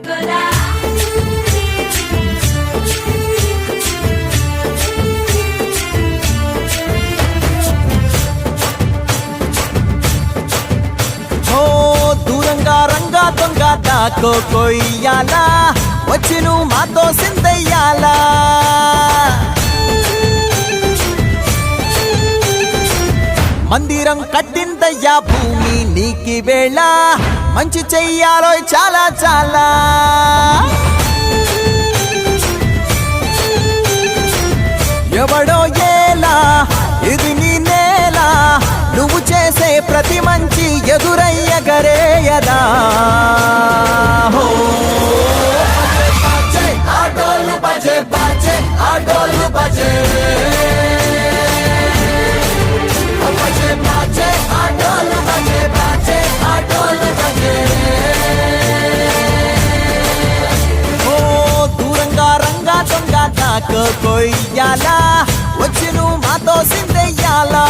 గోలా దూరంగా రంగా దొంగ దాకో కొయ్యాలా వచ్చి నువ్వు మాతో సిందయ్యాలా మందిరం కట్టిందయ్యా భూమి నీకి వేళ మంచి చెయ్యాలో చాలా చాలా ఎవడో ఏలా ఇది నీ నేల నువ్వు చేసే ప్రతి మంచి ఎదురయ్యగరేయదా ఆటోలు బజే బజే ఆటోలు బజే బజే బజే ఆటోలు బజే బజే ఆటోలు బజే దూరంగా రంగా దొంగ దాకో కొయ్యాలా వచ్చి నువ్వు మాతో సిందెయ్యాలా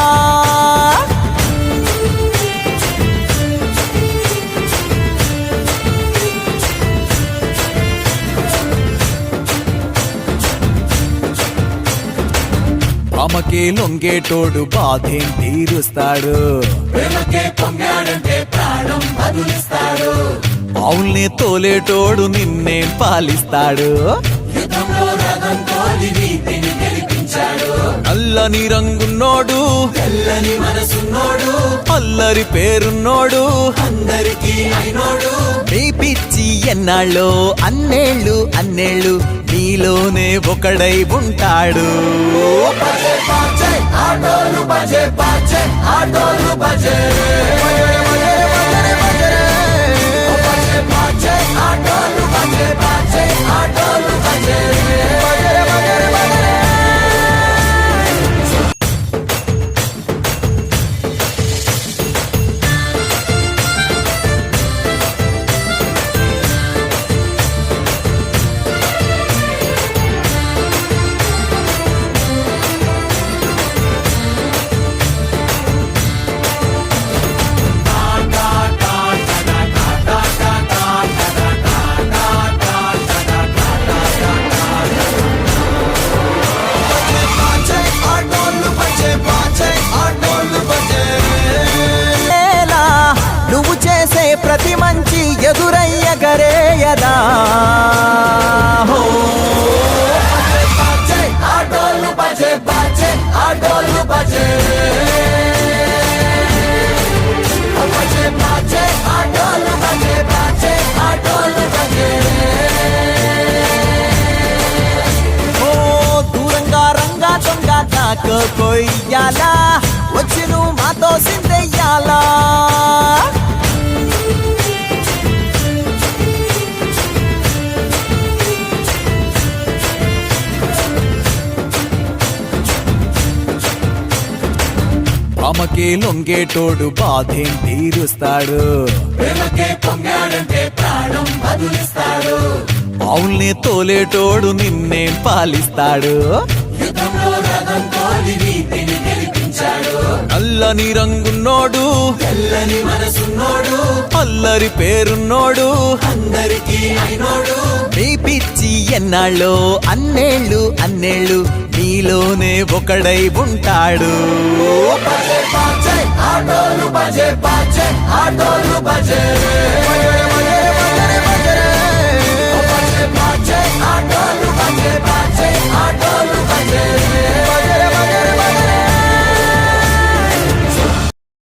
ప్రేమకే లొంగేటోడు బాధేం తీరుస్తాడు ప్రేమకే పొంగాడంటే ప్రాణం బదులిస్తాడు అవుల్ని తోలేటోడు నిన్నే పాలిస్తాడు యుద్ధంలో రథంతో నీతిని గెలిపించాడు నల్లని రంగున్నోడు తెల్లని మనసున్నోడు అల్లరి పేరున్నోడు అందరికీ అయినోడు నీ పిచ్చి ఎన్నాళ్ళో అన్నేళ్ళు అన్నేళ్ళు నీలోనే ఒకడై ఉంటాడు బజే బజే ఆటోలు బజే బజే ఆటోలు బజే బజే బజే ఆటోలు బజే బజే ఆటోలు బజే నువ్వు చేసే ప్రతి మంచి ఎదురయ్యగరేయదా ఆటోలు బజే బజే ఆటోలు బజే బజే బజే ఆటోలు బజే బజే ఆటోలు బజే దూరంగా రంగా దొంగ దాకో కొయ్యాలా వచ్చి నువ్వు మాతో సిందెయ్యాలా ప్రేమకే లొంగేటోడు బాధేం తీరుస్తాడు ప్రేమకే పొంగాడంటే ప్రాణం బదులిస్తాడు అవుల్ని తోలేటోడు నిన్నే పాలిస్తాడు యుద్ధంలో రథంతో నీతిని గెలిపించాడు నల్లని రంగున్నోడు తెల్లని మనసున్నోడు అల్లరి పేరున్నోడు అందరికీ అయినోడు నీ పిచ్చి ఎన్నాళ్ళో అన్నేళ్ళు అన్నేళ్ళు నీలోనే ఒకడై ఉంటాడు బజే బజే ఆటోలు బజే బజే ఆటోలు బజే